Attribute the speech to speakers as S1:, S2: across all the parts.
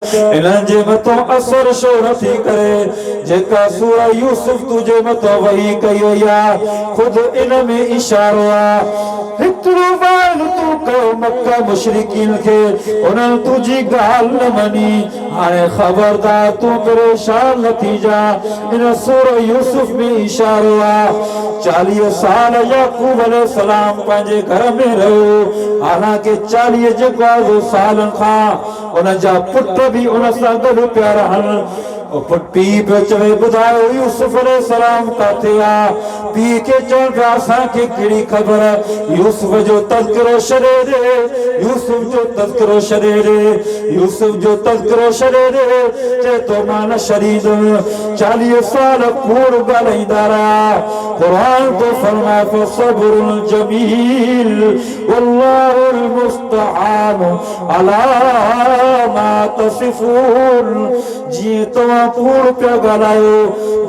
S1: इन्हनि जे मथां असर छो नथी करे जेका सूरा यूसुफ तुझे मथां वही कई वई आहे। ख़ुदि इन में इशारो आहे। हिकिड़ो बार तूं कयो मक्का मुशरिकीन खे उन्हनि तुंहिंजी ॻाल्हि न मञी। हाणे ख़बरदार तूं परेशान न थी जा। इन सूरा यूसुफ में इशारो आहे। 40 साल याकूब अलैहिस्सलाम पंहिंजे घर में रहियो। हालांकि 40 सालनि खां उन जा पुट भी उन सां गॾु पिया रहनि। पीउ पियो चवे ॿुधायो यूसुफ अलैहिस्सलाम काथे आहे। पीउ खे चवनि पिया असांखे कहिड़ी ख़बर। यूसुफ जो तज़किरो छॾे ॾे, यूसुफ जो तज़किरो छॾे ॾे, यूसुफ जो तज़किरो छॾे ॾे। चए थो मां न छॾींदुमि। 40 साल कूड़ ॻाल्हाईंदा रहिया। क़ुरान तो फरमाए फसब्रुन जमील वल्लाहुल मुस्तआन अला मा तसिफून। जीअं तव्हां कूड़ पिया ॻाल्हायो,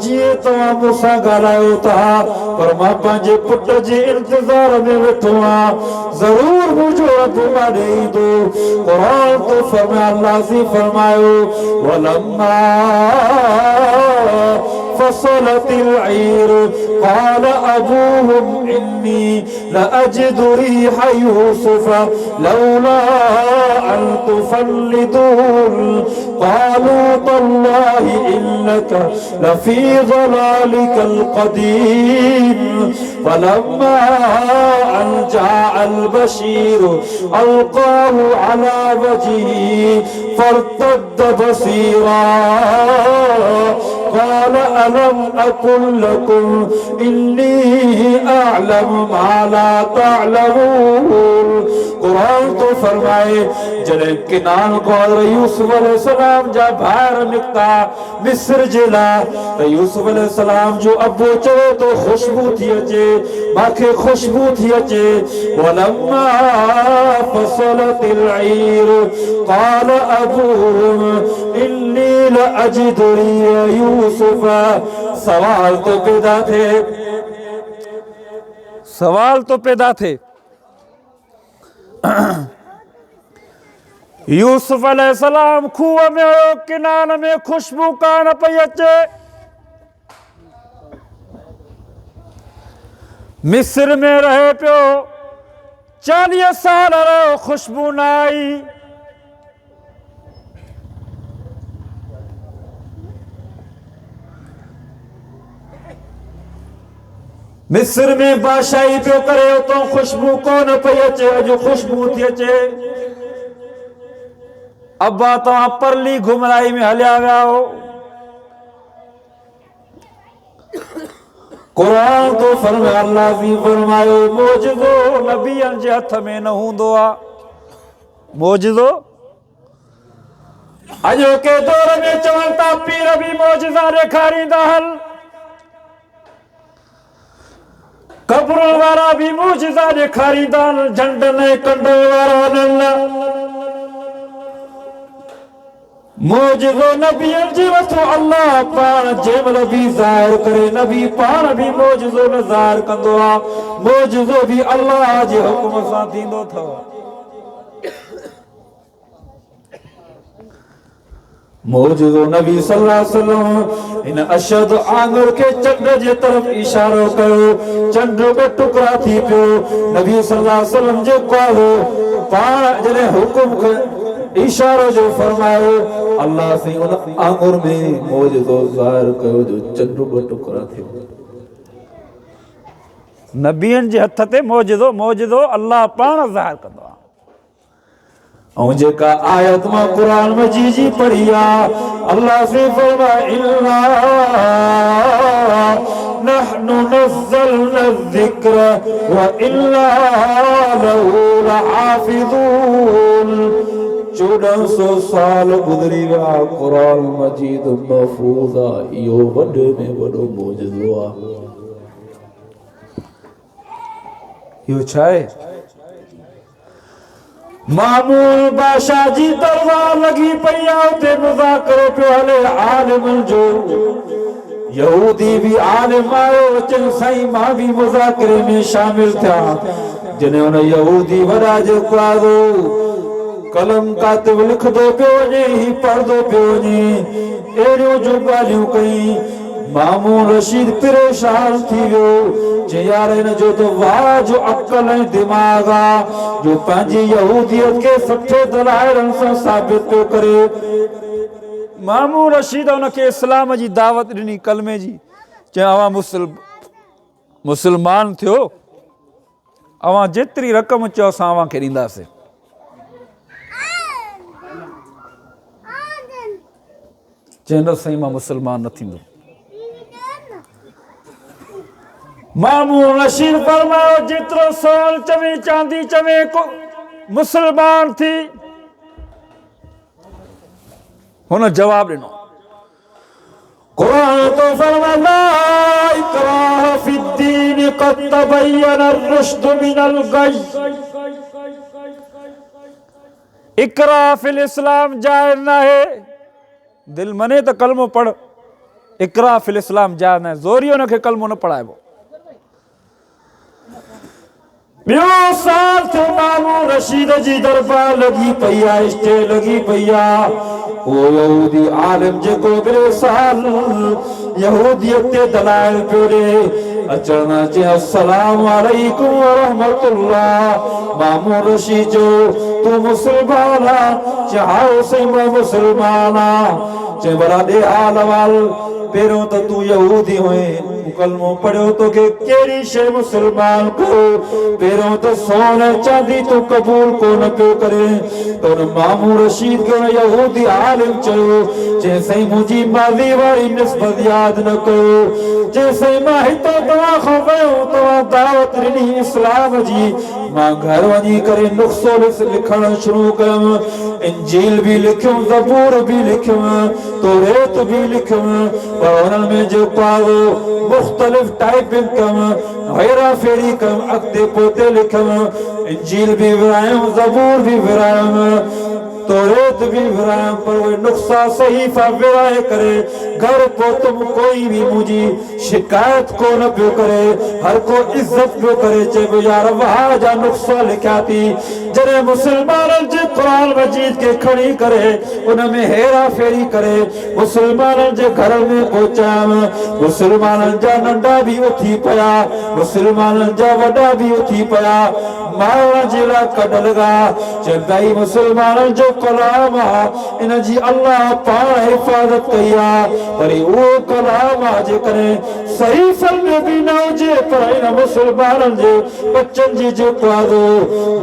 S1: जीअं तव्हां मूंसां ॻाल्हायो था, पर मां पंहिंजे पुट जे इंतज़ार में वेठो आहियां। ज़रूर मुंहिंजो रब माॾे ईंदो। क़ुरान तो फरमाए अल्लाह जी फरमायो वलम्मा फसलतिल ईर क़ाल अबूहुम इन्नी लअजिदु रीह यूसुफ लौला अन तुफल्लिदून क़ालू तल्लाहि इन्नका लफी ज़लालिकल क़दीम फलम्मा अन जाअल बशीर अल्क़ाहु अला वजहिही फर्तद्द बसीरा क़ाल अलम अकुल लकुम इन्नी अअलम मा ला तअलमून। क़ुरान तो फरमाए जॾहिं किनान ॻोल्ह यूसुफ अलैहिस्सलाम जा ॿाहिरि निकिता मिस्र जे लाइ त यूसुफ अलैहिस्सलाम जो अबो चवे तो ख़ुशबू थी अचे, मूंखे ख़ुशबू थी अचे। वलम्मा फसलतिल ईर क़ाल अबूहुम इन्नी लअजिदु रीह यूसुफ। सवाल तो पैदा थे यूसुफ अलैहिस्सलाम खूह में हो, किनान में खुशबू कान पई अचे। मिस्र में रहे पियो 40 साल रहियो, खुशबू न आई। मिस्र में बादशाही पियो करे उतो खुशबू कोन पई अचे। अॼु खुशबू थी अचे। अब्बा तव्हां परली घुमराई में हलिया विया हो। क़ुरान तो फरमाए अल्लाह जी फरमायो मौजज़ो नबियनि जे हथ में न हूंदो आहे। मौजज़ो अॼोके दौर में चवनि था पीर बि मौजज़ा ॾेखारींदा हल, कब्रुनि वारा भी मौजज़ा ॾेखारींदा आहिनि, झंडनि कंडनि वारा न। मौजज़ो नबियनि जे मथां अल्लाह पाण जंहिंमहिल बि ज़ाहिर करे, नबी पाण बि मौजज़ो न ज़ाहिर कंदो आहे। मौजज़ो बि अल्लाह जे हुकुम सां थींदो अथव। मौजज़ो नबी सल्लल्लाहु अलैहि वसल्लम इन अशद आंगुर के चंड जे तरफ इशारो कयो। चंड में टुकड़ा थी पियो। नबी सल्लल्लाहु अलैहि वसल्लम जेको आहे पाण जॾहिं हुकुम इशारो जो फरमायो अल्लाह से उन आंगुर में मौजज़ो ज़ाहिर कयो जो चंड में टुकड़ा थियो। नबियनि जे हथ ते मौजज़ो अल्लाह पाण ज़ाहिर कंदो आहे। ऐं जेका आयत मां क़ुरान मजीद जी पढ़ी आहे अल्लाह से फरमाए इन्ना नहनु नज़्ज़लना ज़िक्र व इन्ना लहू लहाफ़िज़ून। 1400 साल गुज़री विया, क़ुरान मजीद महफूज़ आहे। इहो वॾे में वॾो मौजज़ो आहे। इहो छा आहे? मामूल बादशाह जी दरबार लगी पई आहे, उते मुज़ाकरो पियो हले आलिमनि जो। यहूदी भी आलिम आयो, चन साईं मां भी मुज़ाकरे में शामिल थिया। जॾहिं हुन यहूदी वॾा जेको आहे कलम कातिब लिखदो पियो वञे ही पढ़दो पियो वञे अहिड़ियूं जो ॻाल्हियूं कई मामून रशीद परेशान थी वियो जे यार हिन जो त वाह जो अक्ल ऐं दिमाग़ आहे जो पंहिंजी यहूदियत खे सुठे दलाइलनि सां साबित पियो करे। मामून रशीद उनखे इस्लाम जी दावत ॾिनी कलमे जी चयो अवां मुस्लमान थियो अवां जेतिरी रक़म चओ असां अव्हांखे ॾींदासीं। चवंदो साईं मां मुस्लमान न थींदो। मामून रशीद फरमायो जेतिरो सोन चवे चांदी चवे मुस्लमान थी। हुन जवाब ॾिनो कुरान तो फरमाया इकराह फिद्दीन क़द तबय्यन रुश्द मिनल गय। इकराह फिल इस्लाम जाइज़ न है। दिल मने तो कलमो पढ़। इकराह फिल इस्लाम जाइज़ न है। ज़ोरी उनखे कलमो न पढ़ाइबो। ॿियो साल थियो मामून रशीद जी दरबार लॻी पई आहे स्टे लॻी पई आहे। उहो यहूदी आलिम जेको अॻिले साल यहूदियत ते दलाइल पियो ॾे अचण चई अस्सलामु अलैकुम व रहमतुल्लाह। मामून रशीद जो तूं मुस्लमान आहे? चई हा साईं मां मुस्लमान आहियां। चई भला ॾे हाल अहवाल। पहिरियों त तूं यहूदी हुएं कलमो पढ़ियो तोखे कहिड़ी शइ मुस्लमान कयो? पहिरियों त सोन चांदी तूं क़बूल कोन पियो करे। त हुन मामून रशीद खे यहूदी आलिम चयो चई साईं मुंहिंजी माज़ी वारी निस्बत यादि न कयो। चई साईं मां हितां तव्हां खां वियो तव्हां दावत ॾिनी इस्लाम जी मां घर वञी करे नुस्ख़ो लिखणु शुरू कयुमि। इंजील बि लिखियुमि ज़बूर बि लिखियुमि तौरेत बि लिखियुमि पर हुननि में जेको आहे मुख़्तलिफ़ टाइपिंग कयुमि हेरा फेरी कयुमि अॻिते पोते लिखियुमि। इंजील बि विरायुमि ज़बूर बि विरायुमि तौरेत भी विरायम पर वो नुस्खा सहीफा विराए करे घर पहुतुम कोई भी मुझी शिकायत को न पियो करे हर को इज्जत पियो करे चइबो यार वाह जा नुस्खा लिखिया थी जॾहिं मुसलमाननि जे क़ुरान मजीद के खणी करे उन में हेरा फेरी करे मुसलमाननि जे घर में पहुचायमि। मुसलमाननि जा नंढा भी उथी पिया मुसलमाननि जा वॾा भी उथी पिया मारण जे लाइ कढ लॻा चए भई मुसलमाननि जो कलाम आहे इन जी अल्लाह पाण हिफ़ाज़त कई आहे पर उहो कलाम आहे जेकॾहिं सहीफ़नि में बि न हुजे पर इन मुसलमाननि जे बचनि जी जेको आहे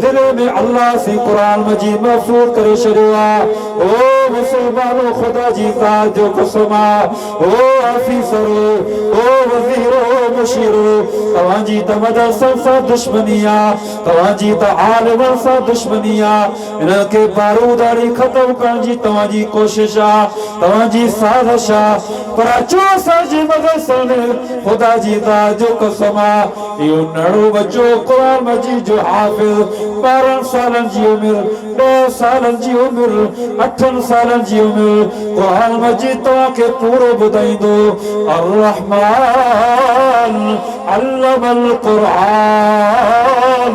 S1: दिलि में अल्लाह से क़ुरान मजीद महफ़ूज़ करे छॾियो आहे। ओ मुसलमानो ख़ुदा जी ज़ात जो कसम आहे ओ ऑफिसरो ओ वज़ीरो मुशीरो तव्हांजी त मदरसनि सां दुश्मनी आहे तव्हांजी त आलिमनि सां दुश्मनी आहे इनखे बारूदारी ख़तम करण जी तव्हांजी कोशिश आहे तव्हांजी साज़िश आहे पर अचो असांजी मदरसनि में ख़ुदा जी ज़ात जो कसम आहे इहो नंढो बच्चो क़ुरान मजीद जो हाफ़िज़ 12 सालनि जी उमिरि 10 सालनि जी उमिरि 8 सालनि जी उमिरि क़ुरान मजीद तव्हांखे पूरो ॿुधाईंदो अर्रहमान अल्लमल क़ुरान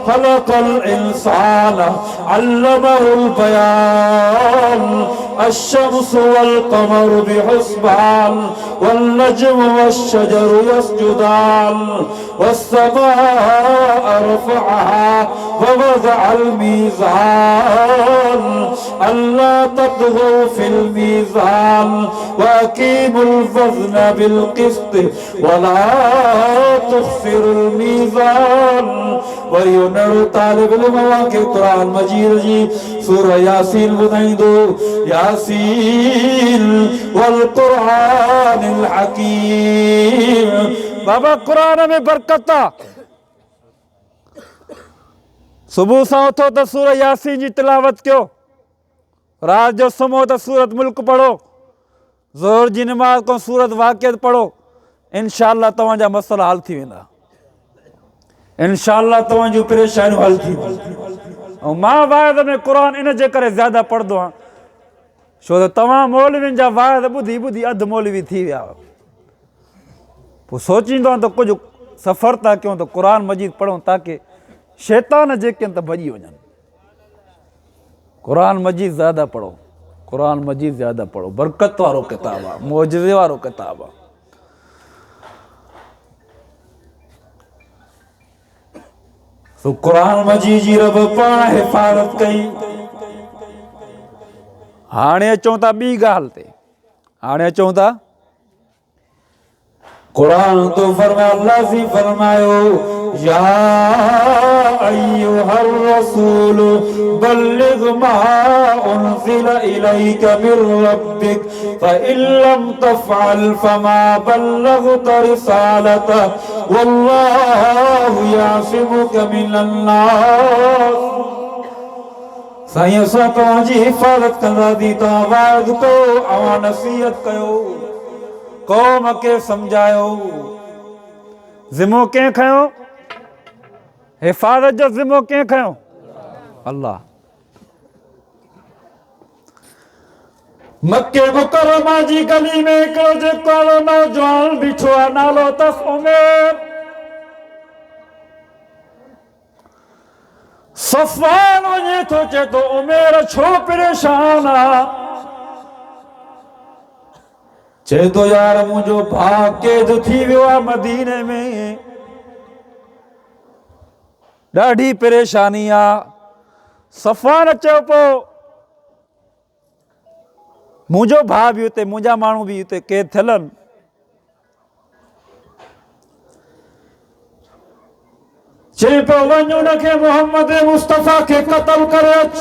S1: खलक़ल इंसान अल्लमहुल बयान الشمس والقمر بحسبان والنجم والشجر يسجدان والسماء رفعها ووضع الميزان ألا تطغوا في الميزان وأقيموا الوزن بالقسط ولا تخسروا الميزان वरी तालिब इल्म खे क़ुरान मजीद जी सूरह यासीन ॿुधाईंदो यासीन वल क़ुरानिल हकीम। बाबा क़ुरान में बरकत आहे सुबुह सां उथो त सूरह यासीन जी तिलावत कयो राति जो सुम्हो त सूरत मुल्क पढ़ो ज़ोहर जी नमाज़ खां सूरत वाक़िअत पढ़ो इंशाअल्लाह तव्हांजा मसइला हल थी वेंदा इंशाअल्लाह तव्हांजूं परेशानियूं हल थी ऐं मां वाइद में क़ुरान इन जे करे ज़्यादा पढ़ंदो आहियां छो त तव्हां मौलवियुनि जा वाइद ॿुधी ॿुधी अधु मौलवी थी विया पोइ सोचींदो आहियां त कुझु सफ़र था कयूं त क़ुरान मजीद पढ़ूं ताकी शैतान जेके आहिनि त भॼी वञनि
S2: कुरान मजीद ज़्यादा पढ़ो, कुरान मजीद ज़्यादा पढ़ो, बरकत वारो किताब आहे, मौजज़े वारो किताब आहे।
S1: तो कुरान मजीद जी रब पाण हिफ़ाज़त कई।
S2: हाणे अचूं था ॿी ॻाल्हि ते, हाणे अचूं था
S1: कुरान तो फरमाया, अल्लाह से फरमायो, या अय्युहर रसूल बल्लिग मा उन्ज़िला इलैका मिर रब्बिक फ़इन लम तफ़अल फ़मा बल्लग़ता रिसालतह वल्लाहु यासिमुका मिनन्नास। साईं असां तव्हांजी हिफ़ाज़त कंदासीं, तव्हां वाइदो कयो, अवां नसीहत कयो, कौम के समझायो।
S2: ज़िम्मो कंहिं खयो? हिफ़ाज़त जो ज़िम्मो कंहिं खयो? अल्लाह।
S1: मक्के मुकरमा जी गली में हिकिड़ो जेको नौजवान बीठो आहे, नालो अथसि उमर। सफ़वान वञे थो, चए थो उमर छो परेशान आहे? चए थो यार मुंहिंजो भाउ क़ैद थी वियो आहे मदीने में,
S2: ॾाढी परेशानी आहे। सफ़वान चयो पोइ मुंहिंजो भाउ बि हुते, मुंहिंजा माण्हू बि हुते क़ैद थियल आहिनि।
S1: चए पियो वञ उनखे मोहम्मद मुस्तफ़ा खे क़त्ल करे अच।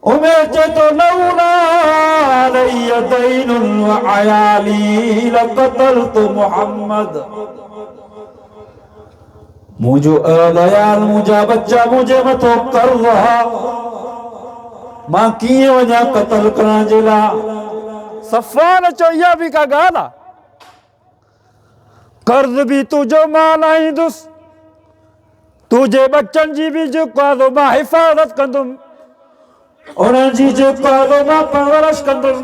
S1: उमर चए थो लौला अलैया दैनुन व अयाली लक़तलतु मुहम्मद। मुंहिंजो अयाल, मुंहिंजा बच्चा मुंहिंजे मथो कर्ज़ आहे, मां कीअं वञा क़त्ल करण जे लाइ?
S2: सफ़वान चयो इहा बि का ॻाल्हि आहे? कर्ज़ बि तुंहिंजो मां लाहींदुसि, तुंहिंजे बच्चनि जी बि जेको आहे मां हिफ़ाज़त कंदुमि,
S1: उन्हनि जी जेको आहे मां परवरिश कंदुमि।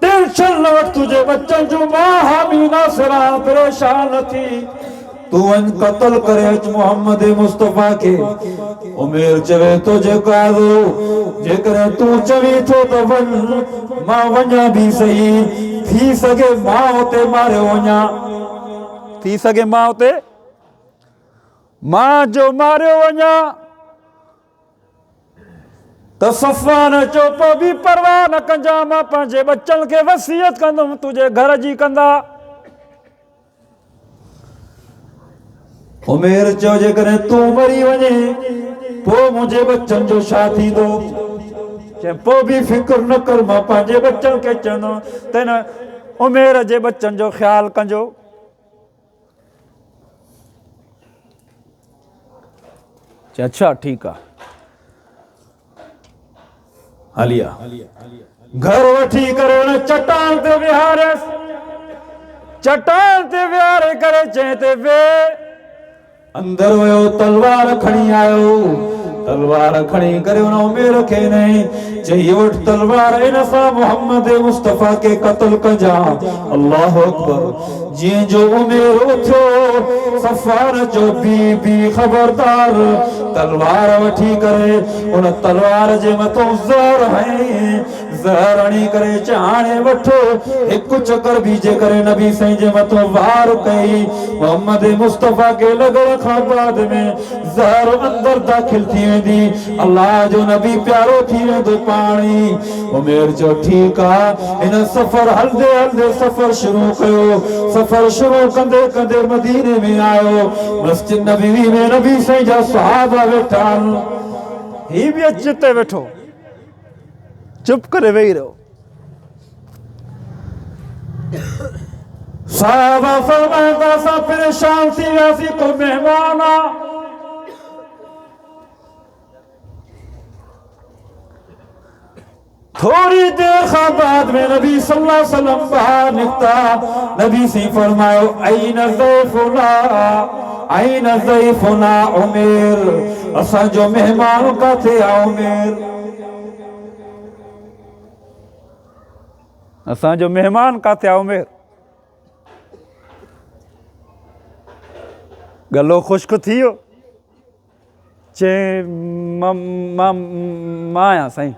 S1: टेंशन न वठ, तुंहिंजे बच्चनि जो मां हामी नासिर आहियां, परेशान न थी। तू वञ क़त्ल करे अच मोहम्मद मुस्तफ़ा खे। उमर चवे थो जेको आहे जेकॾहिं तूं चवी थो त वञ, मां वञा बि सही, थी सघे मां उते मारियो वञा,
S2: थी सघे मां उते मां जो मारियो वञा।
S1: त सफ़वान
S2: चयो पोइ बि परवाह न कजां, मां पंहिंजे बच्चनि खे वसियत कंदुमि तुंहिंजे घर जी कंदा।
S1: उमर चयो जेकॾहिं तूं मरी वञे पोइ मुंहिंजे बच्चनि जो छा थींदो?
S2: चए पोइ बि
S1: फिक्र न कर, मां पंहिंजे
S2: बच्चनि खे चवंदुमि त हिन उमेर जे बच्चनि जो ख़्यालु कजो। चए अच्छा ठीकु आहे।
S1: हलिया घर वठी करे उन चट्टान ते विहारियसि, चट्टान ते विहारे करे चए ते वे। अंदर वियो, तलवार खणी आयो, तलवार खणी करे उन उमर खे नहीं चई वठ तलवार, इन सां मोहम्मद मुस्तफ़ा के क़त्ल कजा। अल्लाह अकबर। जीअं जो उमर उथियो, सफ़वान जो बी खबरदार, तलवार वठी करे उन तलवार जे मथो ज़हर हई, ज़हर हणी करे चाणे वठो हिकु चकर बीजे करे नबी साईं जे मथो वार कई। मोहम्मद मुस्तफ़ा के लॻण खां बाद में ज़हर अंदर दाख़िल थी वेंदी, अल्लाह जो नबी प्यारो थी वेंदो पाणी। उमर चयो ठीकु आहे। हिन सफ़र हलंदे हलंदे सफ़र शुरू कयो, सफ़र शुरू कंदे कंदे मदीने में आयो। मस्जिद नबवी में नबी साईं जा सहाबा वेठा आहिनि,
S2: ही बि अच ते वेठो, चुप करे वेही रहो।
S1: सहाबा फरमाइनि था असां परेशान थी वियासीं, को महिमान आहे। थोड़ी देर खां बाद में नबी सल्लल्लाहु अलैहि वसल्लम बाहर निकता। नबी से फरमायो ऐन ज़ैफ़ुना, ऐन ज़ैफ़ुना उमर, असां जो मेहमान काथे आहे उमर?
S2: असां जो मेहमान काथे आहे उमर? गलो खुश्क थी वियो चे मां आहियां साईं।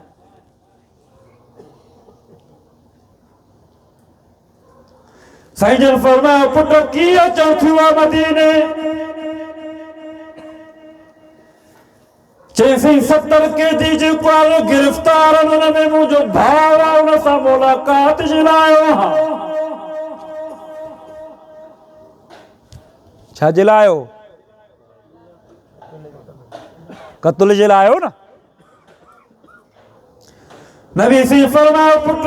S1: साईं जन फरमायो पुट कीअं अचण थियो आहे मदीने? चईं 70 कैदी जेको आहे गिरफ़्तार हुन में मुंहिंजो भाउ आहे, हुन सां मुलाक़ात जे लाइ आयो आहियां।
S2: छा जे लाइ आयो? क़त्ल जे लाइ आयो न?
S1: नबी साईं फरमायो पुट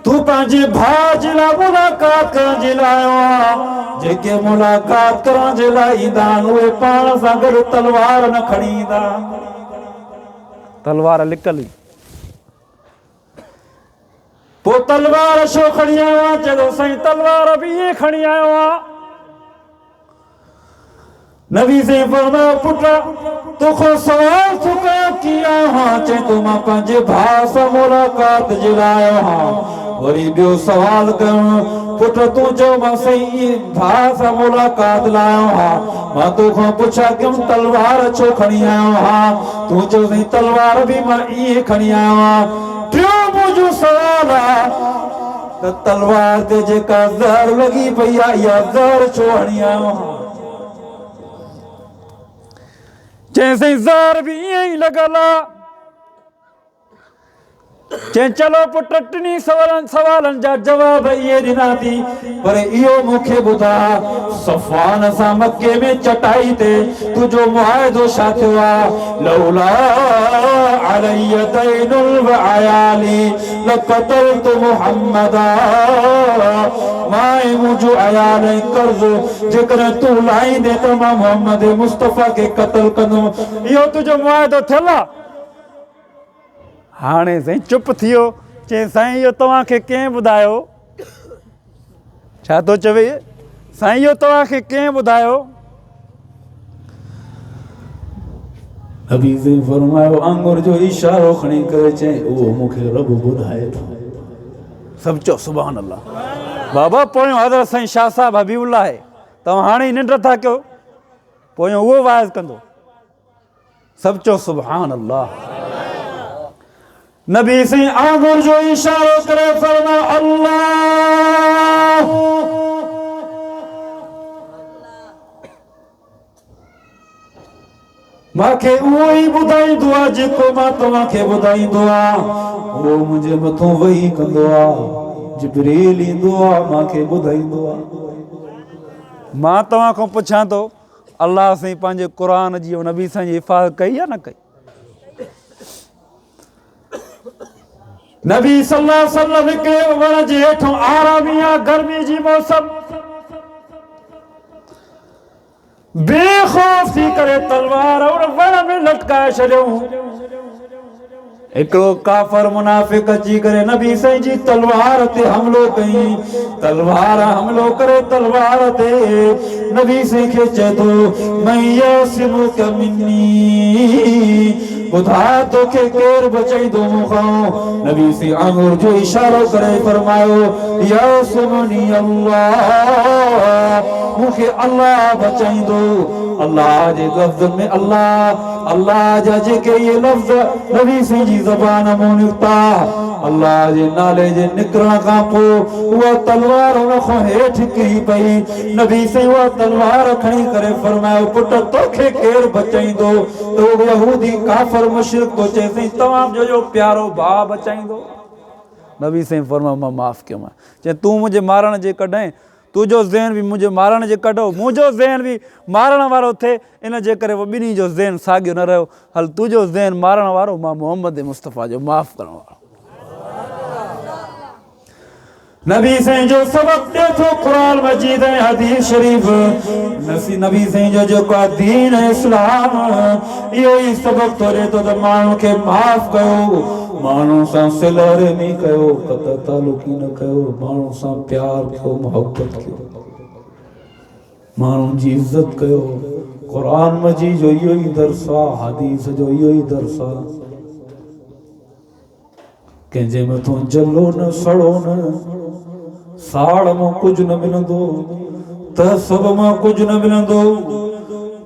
S1: तू पंहिंजे भाउ जे लाइ मुलाक़ात करण जे लाइ आयो आहे। जेके मुलाक़ात करण जे लाइ ईंदा आहिनि उहे पाण सां गॾु तलवार न खणी ईंदा।
S2: तलवार लिकल
S1: पोइ तलवार छो खणी आयो आहे? चयो साईं तलवार बि ईअं खणी आयो आहे। नबी साईं फरमायो पुट तोखां सवाल थो कयां कीअं आयो आहियां? चई तूं मां पंहिंजे भाउ सां मुलाक़ात जे लाइ आयो आहियां। वरी ॿियो सवाल कयूं पुट तूं चयो मां साईं भाउ सां मुलाक़ात लाइ आयो आहियां। मां तोखां पुछां कि तलवार छो खणी आयो आहियां? तूं चयो साईं तलवार बि मां ईअं खणी आयो आहियां। टियों मुंहिंजो सवाल आहे त तलवार ते जेका ज़हर लॻी पई आहे इहा ज़हर छो हणी आयो आहियां?
S2: चईं साईं ज़हर बि ईअं ई लॻल आहे। चईं चलो पुट टिनी सवालनि जा जवाब इहे ॾिना थी,
S1: पर इहो मूंखे ॿुधा सफ़वान सां मके में चटाई ते तुंहिंजो मुआहिदो छा थियो आहे? लौला अलैया दैनुल व अयाली लक़तलतु मुहम्मदा। मां मुंहिंजो अयाल ऐं कर्ज़ जेकॾहिं तूं लाहींदे त मां मोहम्मद मुस्तफ़ा खे क़त्ल कंदुमि।
S2: इहो तुंहिंजो मुआहिदो थियल आहे? हाणे साईं चुप थी वियो। चईं साईं इहो तव्हांखे कंहिं ॿुधायो? छा थो चवे? साईं इहो तव्हांखे कंहिं ॿुधायो?
S1: नबी साईं फरमायो आंगुर जो इशारो खणी करे चईं उहो मूंखे रब ॿुधाए थो।
S2: सभु चओ सुभान अल्लाह। बाबा पोयों हज़रत साईं शाह साहिब हबीबुल्लाह आहे, तव्हां हाणे ई निंड था कयो, पोयों उहो वाइज़ कंदो। सभु चओ सुभान अल्लाह।
S1: नबी साईं आंगुर जो इशारो करे फरमायो अल्लाह। मूंखे उहो ई ॿुधाईंदो आहे जेको मां तव्हांखे ॿुधाईंदो आहे। उहो मुंहिंजे मथां वेही कंदो आहे, जिब्रील ईंदो आहे मूंखे ॿुधाईंदो आहे।
S2: मां तव्हां खां पुछां थो अल्लाह साईं पंहिंजे क़ुर जी नबी साईं जी हिफ़ाज़त कई आहे न कई?
S1: नबी सल्लल्लाहु अलैहि वसल्लम हिकिड़े वण जे हेठों आरामी आहे, गर्मी जी मौसम, बेखौफ थी करे तलवार उन वण में लटकाए छॾियऊं। हिकिड़ो काफ़र मुनाफ़िक अची करे नबी साईं जी तलवार ते हमलो कई। तलवार हमलो करे तलवार ते नबी साईं खे चए थो मैं यासिमुक मिन्नी, ॿुधा तोखे केरु बचाईंदो मूंखां? नबी साईं आंगुर जो इशारो करे फरमायो यासिमुनी अल्लाह, मूंखे अल्लाह बचाईंदो। अल्लाह जे लफ़्ज़ में अल्लाह जा जेके ये लफ़्ज़ नबी साईं जी ज़बान मां निकिता, अल्लाह जे नाले जे निकिरण खां पोइ उहा तलवार हुन खां हेठि किरी पई। नबी साईं उहा तलवार खणी करे फरमायो पुट तोखे केरु बचाईंदो? तो यहूदी काफ़िर मुशरिक तो चए साईं तव्हां जो प्यारो भाउ बचाईंदो।
S2: नबी साईं फरमायो मां माफ़ु कयो। मां चए तूं मुंहिंजे मारण जे कॾहिं तुंहिंजो ज़हन बि मुंहिंजे मारण जे कढो, मुंहिंजो ज़हन बि मारण वारो थिए, इन जे करे उहो ॿिन्ही जो ज़हन साॻियो न रहियो। हल तुंहिंजो ज़हन मारण वारो, मां मोहम्मद मुस्तफ़ा जो माफ़ु करण वारो।
S1: नबी साईं जो सबक़ ॾिए थो क़ुरान मजीद ऐं हदीस शरीफ़। नबी साईं जो जेको दीन ऐं इस्लाम इहो ई सबक़ थो ॾिए थो त माण्हू खे माफ़ कयो, माण्हू सां सिल रहमी कयो, क़त तालुकी न कयो, माण्हू सां प्यार कयो, मोहब्बत कयो, माण्हू जी इज़त कयो। क़ुरान मजीद जो इहो ई दर्स आहे, हदीस जो इहो ई दर्स आहे। कंहिंजे मथां जलो न, सड़ो न, साड़ मां कुझु न मिलंदो। त सब मां कुछ न मिलंदो।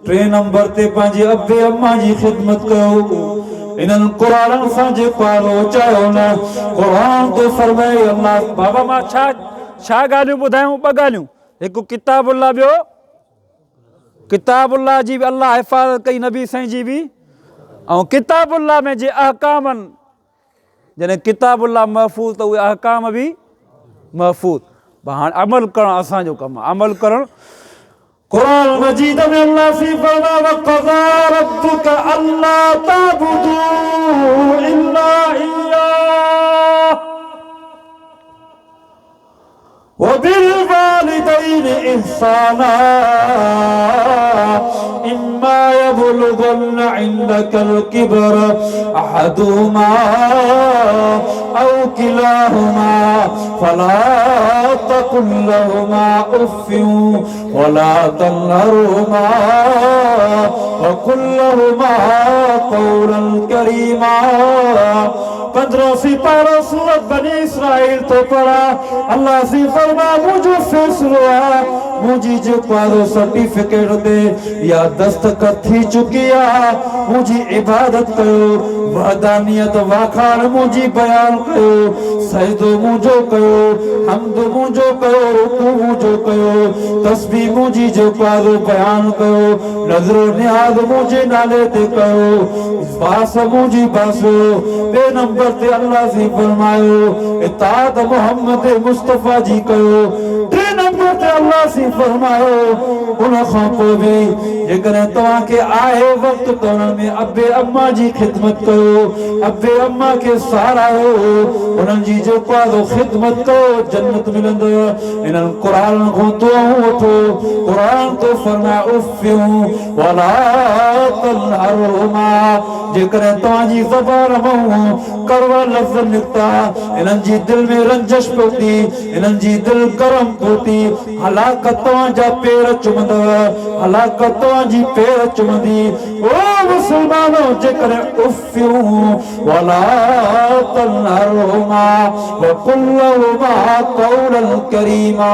S1: 3 नंबर ते पंहिंजे अबे अम्मा जी ख़िदमत कयो। इन्हनि क़ुरान सां जेको चाहियो न, क़ुरान तो फरमाए अल्लाह।
S2: बाबा मां छा ॻाल्हियूं ॿुधायूं? 2 ॻाल्हियूं, हिकु किताबुल्लाह, ॿियो किताबुल्लाह जी बि अल्लाह हिफ़ाज़त कई, नबी साईं जी बि। ऐं किताबुल्लाह में जे अहकाम आहिनि, जॾहिं किताबुल्लाह महफ़ूज़ त उहे अहकाम बि महफ़ूज़। हाणे अमल करणु असांजो कमु आहे, अमल करणु।
S1: कुरान मजीद में अल्लाह से फरमा वक़ज़ा रब्बुक अल्ला ताबुदू इल्ला इय्याह व बिल वालिदैनि इहसाना इम्मा यबलुगन्ना इंदकल किबर अहदुहुमा औ किलाहुमा फला तकुल लहुमा उफ़्फिन वला तन्हरहुमा वकुल लहुमा क़ौलन करीमा। 15 सिपारा सूरत बनी इसराइल तो पढ़ा। अल्लाह से फरमा मुझो फैसलो है, मुझी जो पारो सर्टिफिकेट दे या दस्तखत थी चुकी है। मुझी इबादत कयो, वहदानियत वाखाण मुझी बयान कयो, सजदो मुझो कयो, हमद मुझो कयो, रुकू मुझो कयो, तस्बीह मुझी जो पारो बयान कयो, नजरो नियाज मुझे नाले ते कयो, बास मुझी बासो। 2 नंबर ते अल्लाह से फरमायो इताअत मोहम्मद मुस्तफा जी कयो। 3 नंबर ते अल्लाह से फरमायो उन खां पोइ बि जेकॾहिं तव्हांखे आहे वक़्त त उन्हनि में अबे अम्मा जी ख़िदमत कयो, अबे अम्मा खे सहारायो, उन्हनि जी जेको आहे ख़िदमत कयो, जन्नत मिलंदव। इन्हनि क़ुरान खां दुआऊं वठो। क़ुरान तो फरमाए उफ़्फिन वला तन्हरहुमा। जेकॾहिं तव्हांजी ज़बान मां कड़वा लफ़्ज़ निकिता, इन्हनि जी दिलि में रंजिश पहुती, इन्हनि जी दिलि गरम पहुती, हलाकत तव्हांजा पेर चुमंदव, हलाकत तव्हांजी पेर चुमंदी। ओ मुस्लमानो, जेकॾहिं उफ़्फिन वला तन्हरहुमा वकुल लहुमा क़ौलन करीमा।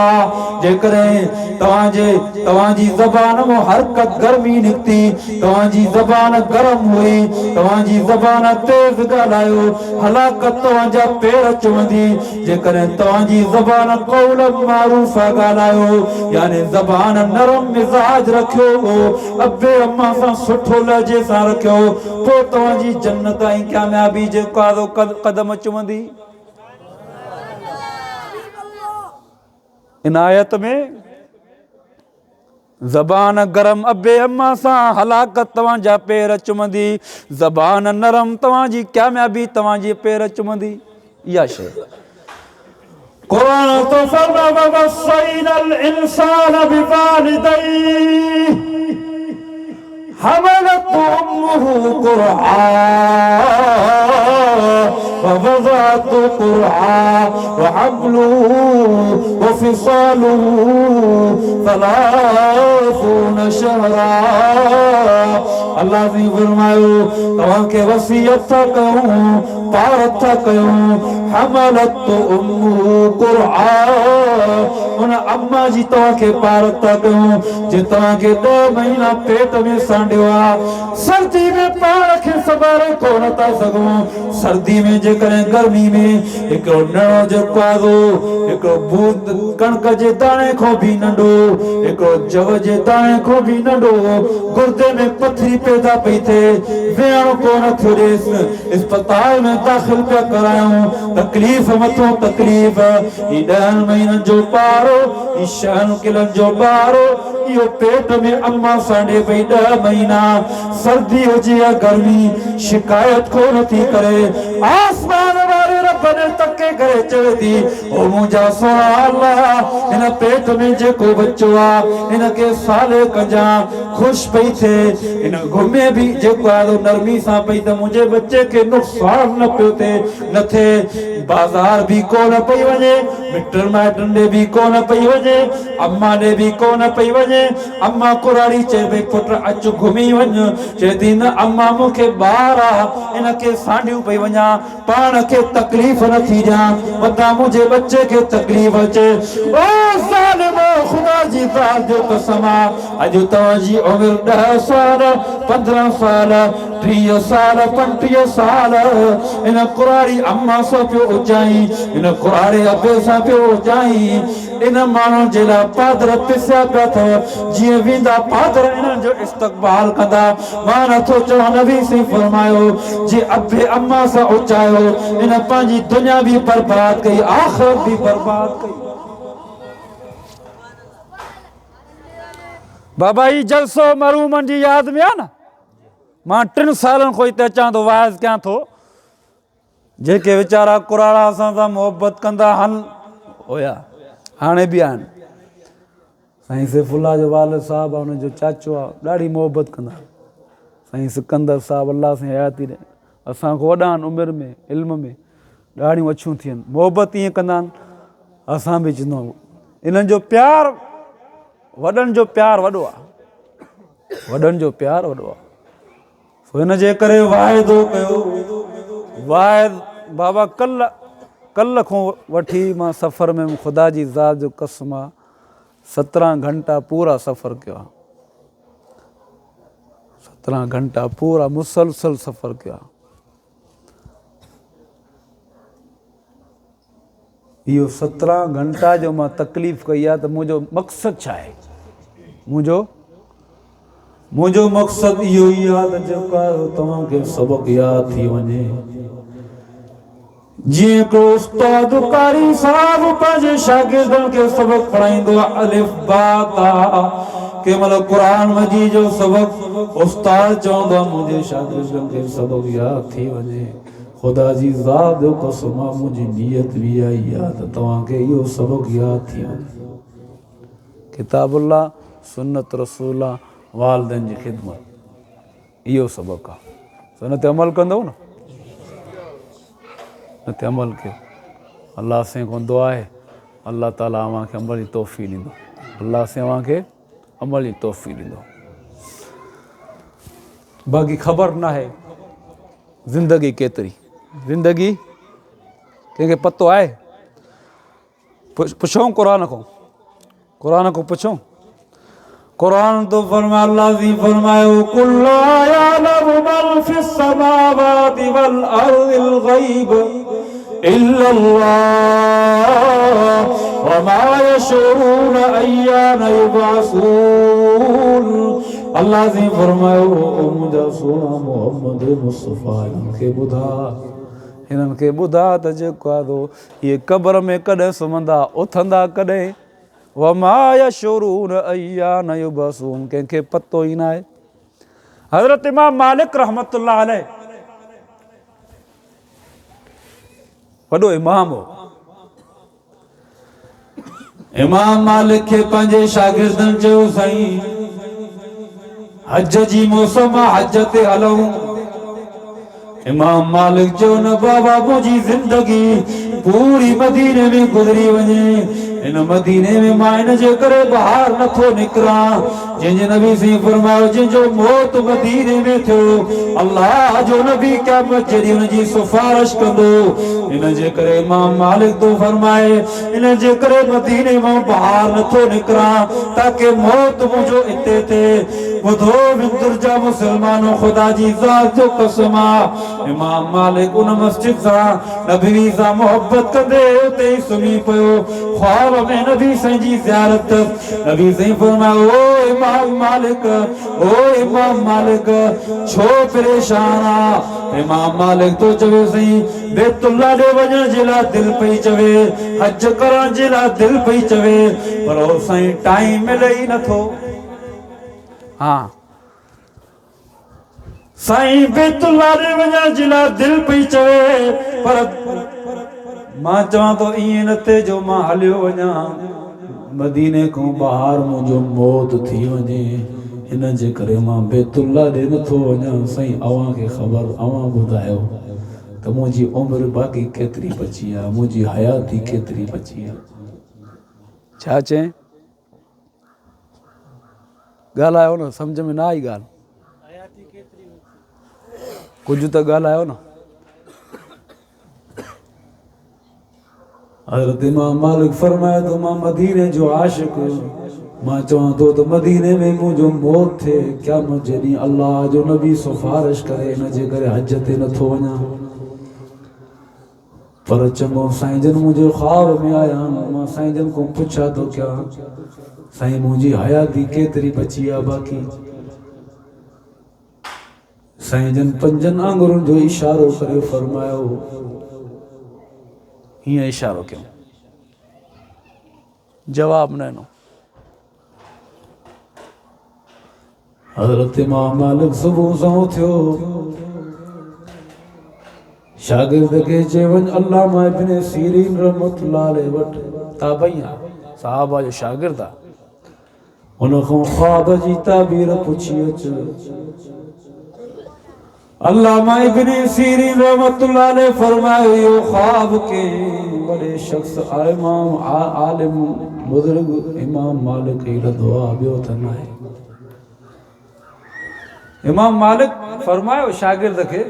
S1: जेकॾहिं तव्हांजी ज़बान मां हरकत गर्मी निकिती, तव्हांजी ज़बान गरम हुई, तव्हांजी ज़बान तेज़ ॻाल्हायो, हलाकत तव्हांजा पेर चुमंदी। जेकॾहिं तव्हांजी ज़बान क़ौल मारूफ़ ॻाल्हायो, यानी ज़बान नरम मिज़ाज रखियो हो, अबे अम्मा सां सुठो लहजे सां रखियो, पोइ तव्हांजी जन्नत ऐं कामयाबी जेको आहे क़दम चुमंदी। इन आयत में ज़बान गरम अबे अम्मा सां, हलाकत तव्हांजा पेर चुमंदी। ज़बान नरम तव्हांजी कामयाबी तव्हांजी पेर चुमंदी। इहा शइ कुरान तो फरमा ववस्सैनल इंसान बिवालिदैहि हमलतहु उम्मुहु कुरहा ववज़अतहु कुरहा वहम्लुहु वफ़िसालुहु 30 शहरा। अल्लाह ने फरमायो तव्हांखे वसीयत था कयूं, पार था कयूं। हमलतहु उम्मुहु कुरहा, उन अम्मा जी तव्हांखे पार था कयूं जे तव्हांखे 2 महीना पेट में सांडियो आहे। सर्दी में पाण खे संभाले कोन था सघूं। सर्दी में जेकॾहिं गर्मी में हिकिड़ो नणो जेको आहे हिकिड़ो बूंद कणक जे दाणे खां बि नंढो, हिकिड़ो जव जे दाणे खां बि नंढो, गुर्दे में पथरी पैदा पई थिए, वेहणो कोन थियो ॾेसि, अस्पताल में दाख़िल पिया करायूं, तकलीफ़ मथो तकलीफ़। ही 10 महीननि जो ॿारो, ही 6 किलनि जो ॿारो, इहो पेट में अम्मा सांडे पई 10 महीना। सर्दी हुजे या गर्मी, शिकायत कोन थी करे। आसमान वारे रब ने तके करे चवे थी ओ मुंहिंजा सुहिणा अल्लाह, हिन पेट में जेको बच्चो आहे हिनखे साले कजां, ख़ुशि पई थिए, हिन घुमे बि जेको आहे नरमी सां पई त मुंहिंजे बच्चे खे नुक़सानु न पियो थिए, न थिए। बाज़ार बि कोन पई वञे, मिटनि माइटनि ॾे बि कोन पई वञे, अम्मा ॾे बि कोन पई वञे। अम्मा कुराड़ी चए भई पुट अच घुमी वञ, चए थी न अम्मा मूंखे ॿार आहे, हिनखे सांडियूं पई वञा, पाण खे तकलीफ़ न थी ॾियां, वॾा मुंहिंजे बच्चे खे तकलीफ़ अचे। ओ ज़ालिमो खुदा जी ज़ात जो कसम अॼु तव्हांजी उमिरि 10 साल 15 साल 30 साल 35 साल इन कुरारी अम्मा सां पियो उचाई इन कुरारे अबे सां पियो उचाई इन माण्हुनि जे लाइ पादर पिसिया पिया अथव जीअं वेंदा पादर इन्हनि जो इस्तक़बाल कंदा मां नथो चवां नबी से फरमायो जे अबे अम्मा सां उचायो इन पंहिंजी दुनिया बि बर्बाद कई आख़िरत बि बर्बाद कई। बाबा ही जलसो मरूमन जी यादि में आहे न मां 3 सालनि खां हिते अचां थो वाइज़ कयां थो जेके वीचारा कुराड़ा असां सां मोहबत कंदा आहिनि हुया हाणे बि आहिनि साईं सैफुल्ला जो वालिद साहिबु आहे हुनजो चाचो आहे ॾाढी मोहबत कंदा साईं सिकंदर साहिबु अलाह सां हयाती ॾे असांखां वॾा आहिनि उमिरि में इल्म में ॾाढियूं अछियूं थियनि मोहबत ईअं कंदा आहिनि असां बि चवंदा आहियूं इन्हनि जो प्यारु वॾनि जो प्यारु वॾो आहे वॾनि जो प्यारु वॾो आहे सो हिन जे करे वाइदो कयो वाइद बाबा कल्ह खां वठी मां सफ़र में ख़ुदा जी ज़ात जो कसम आहे 17 घंटा पूरा सफ़र कयो आहे 17 घंटा पूरा मुसलसल सफ़र कयो आहे इहो 17 घंटा जो मां तकलीफ़ कई आहे त मुंहिंजो मक़सदु छा आहे मुंहिंजो मक़सदु इहो ई आहे त जेका तव्हांखे सबक़ु यादि थी वञे जीअं को उस्ताद कारी साहब पंहिंजे शागिर्दनि खे सबक़ु पढ़ाईंदो आहे अलिफ बा ता कंहिं महिल क़ुर मजीद जो सबक़ु उस्ताद चवंदो आहे मुंहिंजे शागिर्दनि खे सबक़ु यादि थी वञे ख़ुदा जी ज़ात जो कसम आहे मुंहिंजी नियत बि आई आहे त तव्हांखे इहो सबक़ु यादि थी वञे किताबुल्लाह सुन्नत रसूला वालिदनि जी ख़िदमत इहो सबक़ु आहे हिन ते अमल कंदव न हिन ते अमल कयो अलाह से को दुआ आहे अल्लाह ताला अव्हांखे अमल जी तौफ़ीक़ ॾींदो अल्लाह से अव्हांखे अमल जी तौफ़ीक़ ॾींदो बाक़ी ख़बर न आहे ज़िंदगी केतिरी ज़िंदगी कंहिंखे पतो आहे पुछूं क़ुर खां पुछूं कुरान तो फरमाया अल्लाह जी फरमायो कुल्लु यालमु मन फिस समावाति वल अर्दिल गैब इल्लल्लाह व मा यशऊन अय्याना युबअसून अल्लाह जी फरमायो ओ मुंहिंजा सोना मोहम्मद मुस्तफ़ा हिननि खे ॿुधा त जेको आहे इहे क़ब्र में कॾहिं सुम्हंदा उथंदा कॾहिं वमा यशऊन अय्याना युबअसून कंहिंखे पतो ई न आहे। हज़रत इमाम मालिक रहमतुल्लाह अलैह वॾो इमाम हो इमाम मालिक खे पंहिंजे शागिर्दनि चयो साईं हज जी मौसम हज ते हलूं इमाम मालिक जो न बाबा मुंहिंजी ज़िंदगी पूरी मदीने में गुज़री वञे इन मदीने में मां इन जे करे ॿाहिरि नथो निकिरां जंहिंजे नबी साईं फरमायो जंहिंजो मौत मदीने में थियो अल्लाह जो नबी क़यामत जे ॾींहुं हुनजी सिफारिश कंदो इन जे करे इमाम मालिक तो फरमाए इन जे करे मदीने मां ॿाहिरि नथो निकिरां ताकि मौत मुंहिंजो हिते थिए ॿुधो विंदुर जा मुसलमानो ख़ुदा जी ज़ात जो कसम आहे इमाम मालिक उन मस्जिद सां नबी सां मोहब्बत कंदे उते ई सुम्ही पियो ख्वाब में नबी साईं जी ज़ियारत नबी साईं फरमायो ओ इमाम मालिक छो परेशान आहे इमाम मालिक तो चवे साईं बैतुल्लाह ॾे वञण जे लाइ दिलि पई चवे हज करण जे लाइ दिलि पई चवे पर ओ साईं टाइम मिले ई नथो हाँ साईं बैतुल्लाह ॾे वञण जे लाइ दिलि पई चवे पर मां चवां तो ईअं न थिए जो मां हलियो वञा मदीने खां ॿाहिरि मुंहिंजो मौत थी वञे हिन जे करे मां बैतुल्लाह ॾे नथो वञा साईं अव्हांखे ख़बर अव्हां ॿुधायो त मुंहिंजी उमिरि बाक़ी केतिरी बची आहे मुंहिंजी हयाती केतिरी बची आहे छा चएं ॻाल्हायो न सम्झ में न आई ॻाल्हि कुझु त ॻाल्हायो न हज़रत इमाम मालिक फरमाया तो मां मदीने जो आशिक मां चवां तो मदीने में मुंहिंजो मौत थे क्या मुझे ॾींहुं अल्लाह जो नबी सिफारिश करे हिन जे करे हज ते नथो वञा पर चङो साईं जन मुंहिंजे ख्वाब में आया मां साईं जन को पुछा तो क्या साईं मुंहिंजी हयाती केतिरी बची आहे बाक़ी साईं जन पंजन आंगुरनि जो इशारो करे फरमायो हीअं इशारो कयो जवाब न ॾिनो हज़रत इमाम मालिक सुबुह सां थियो शागिर्द खे चए वञ अल्लामा इब्न सीरीन रहमतुल्लाह अलैहि वटि ताबईं साहबा जो शागिर्द आहे हुन खां ख्वाब जी ताबीर पुछी अच अल्लामा इब्न सीरीन रहमतुल्लाह अलैहि फरमायो यो ख्वाब के बड़े शख्स इमाम आलिम बुजुर्ग इमाम मालिक ही दुआ बियो त न आहे इमाम मालिक फरमायो शागिर्द खे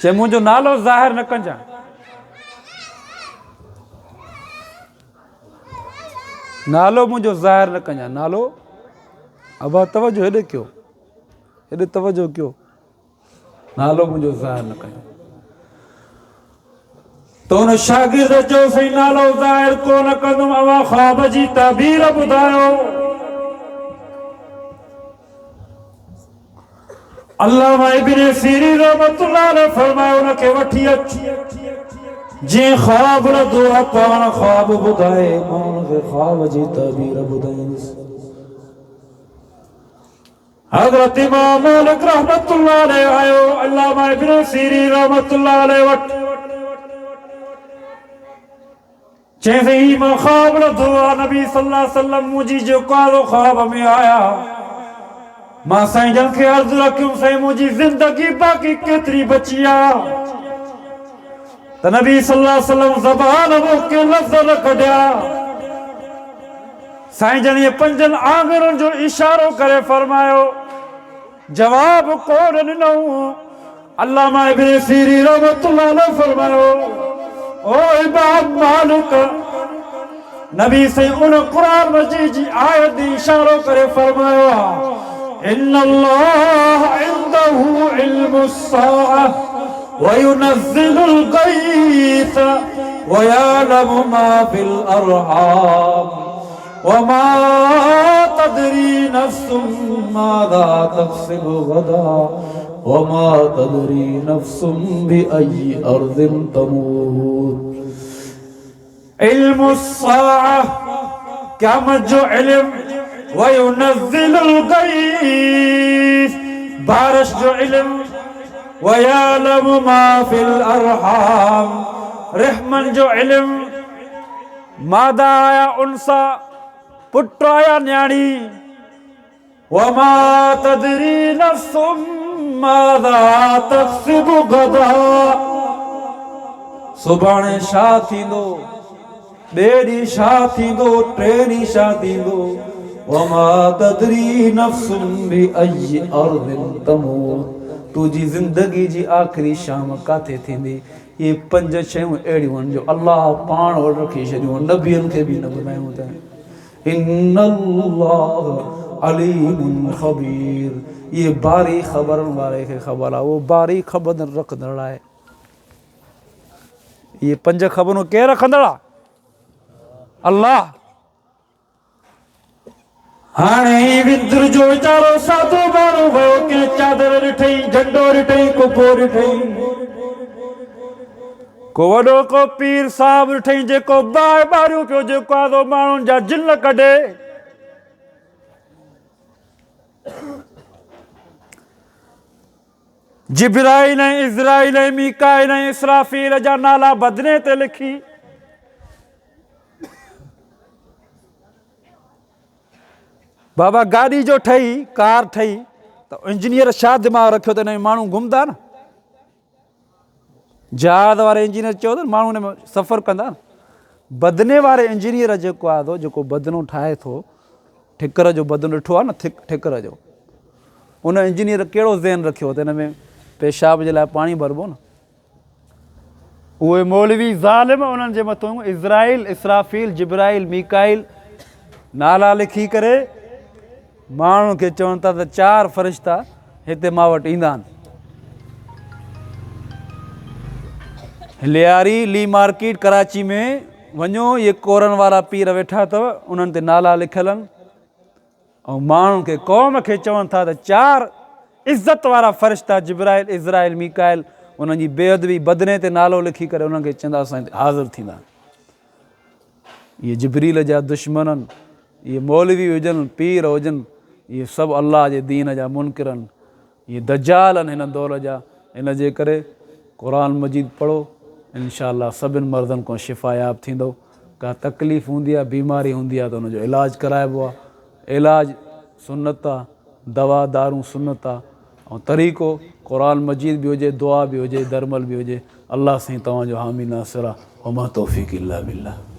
S1: चे मुंहिंजो नालो ज़ाहिर न कजां नालो मुंहिंजो ज़ाहिर न कजां नालो अबा तवजो हेॾे कयो हेॾे तवजो कयो नालो मुंहिंजो ज़ाहिर न कजां तो हुन शागिर्द चयो सही नालो ज़ाहिर कोन कंदुमि अवां ख्वाब जी ताबीर ॿुधायो अल्लामा इब्न सीरीन रहमतुल्लाह अलैहि फरमायो उनखे वठी अच जीअं ख्वाब लधो आहे पाण ख्वाब ॿुधाए मां उनखे ख्वाब जी ताबीर ॿुधाईंदुसि हज़रत इमाम मालिक रहमतुल्लाह अलैहि आयो अल्लामा इब्न सीरीन रहमतुल्लाह अलैहि वटि चईं मां ख्वाब लधो आहे नबी सल्लल्लाहु अलैहि वसल्लम मुंहिंजी जेको ख्वाब में आया मां साईं जन खे अर्ज़ु रखियुमि साईं मुंहिंजी ज़िंदगी बाक़ी केतिरी बची आहे त नबी सल्लल्लाहु अलैहि वसल्लम ज़बान मोके लफ़्ज़ न कढिया साईं जन ये पंजन आंगुरनि जो इशारो करे फरमायो जवाब कोन ॾिनो अल्लामा इब्न सीरीन रहमतुल्लाह अलैहि फरमायो ओ इमाम मालिक नबी से उन कुरान मजीद जी आयत दी इशारो करे फरमायो इन्नल्लाह इंदहु इल्मुस साअह व युनज़्ज़िलुल गैस व यअलमु मा फिल अरहाम व मा तदरी नफ्सुम माज़ा तक्सिबु गदा व मा तदरी नफ्सुम बिअय्यि अर्ज़िन तमूत इल्मुस साअह क़यामत जो इल्म व युनज़्ज़िलुल गैस बारिश जो इल्म व यअलमु मा फिल अरहाम रहमन जो इल्म मादा आया उनसा पुट आया न्याणी व मा तदरी नफ्सुम माज़ा तक्सिबु गदा सुभाणे छा थींदो ॿिए ॾींहुं छा थींदो टे ॾींहुं छा थींदो वमा तदरी नफ्सुम बिअय्यि अर्ज़िन तमूत तुंहिंजी ज़िंदगी जी आख़िरी शाम काथे थींदी ये पंज शयूं अहिड़ियूं आहिनि जो अल्लाह पाण वटि रखी छॾियूं नबियनि खे बि न ॿुधायूं त इन्नल्लाह अलीमुन ख़बीर ये बारी ख़बरनि वारे खे ख़बर आहे उहो बारी ख़बर रखंदड़ आहे ये पंज ख़बरूं केरु रखंदड़ आहे अल्लाह हाणे विंदुर जो वीचारो साधो माण्हू वियो कंहिं चादर ॾिठई झंडो ॾिठई कुपो ॾिठई को वॾो को पीर साहिब ॾिठई जेको बाहि ॿारियूं पियो जेको आदो माण्हुनि जा जिन कढे जिब्राईल ऐं इज़राईल ऐं मीकाईल ऐं इसराफील जा नाला बदने ते लिखी बाबा गाॾी जो ठही कार ठही त इंजीनियर छा दिमाग़ रखियो त हिन में माण्हू घुमंदा न जहाज वारे इंजीनियर चयो त माण्हू हिन में सफ़र कंदा न बदने वारे इंजीनियर जेको आहे जेको बदनो ठाहे थो ठिकर जो बदनो ॾिठो आहे न ठिकर जो उन इंजीनियर कहिड़ो ज़हन रखियो त हिन में पेशाब जे लाइ पाणी भरबो न
S2: उहे मौलवी ज़ालिम उन्हनि जे मथां इज़राइल, इसराफ़ील, जिब्राइल, मीकाइल नाला लिखी करे माण्हुनि खे चवनि था त 4 फ़रिश्ता हिते मां वटि ईंदा आहिनि। लियारी ली मार्केट कराची में वञो, इहे कोरनि वारा पीर वेठा अथव, उन्हनि ते नाला लिखियल आहिनि ऐं माण्हुनि खे क़ौम खे चवनि था त 4 इज़त वारा फ़रिश्ता जिब्राइल, इज़राइल, मीकाइल उन्हनि जी बेअदबी बदने ते नालो लिखी करे उन्हनि खे चवंदा असां हिते हाज़िर थींदा। इहे जिब्रील जा दुश्मन आहिनि, इहे मौलवी हुजनि, पीर हुजनि, इहे सभु अलाह जे दीन जा मुनकिर आहिनि, इहे दज्जाल आहिनि हिन दौर जा। इन जे करे क़ुर मजीद पढ़ो, इंशाअल्लाह सभिनि मर्दनि खां शिफ़ायाब थींदो। का तकलीफ़ हूंदी आहे, बीमारी हूंदी आहे त हुनजो इलाजु कराइबो आहे। इलाजु सुन्नत आहे, दवा दारूं सुन्नत आहे ऐं तरीक़ो क़ुर मजीद बि हुजे, दुआ बि हुजे, दरमल बि हुजे। अलाह साईं तव्हांजो हामी नासिर आहे। वमा तौफ़ीक़ इल्ला बिल्लाह।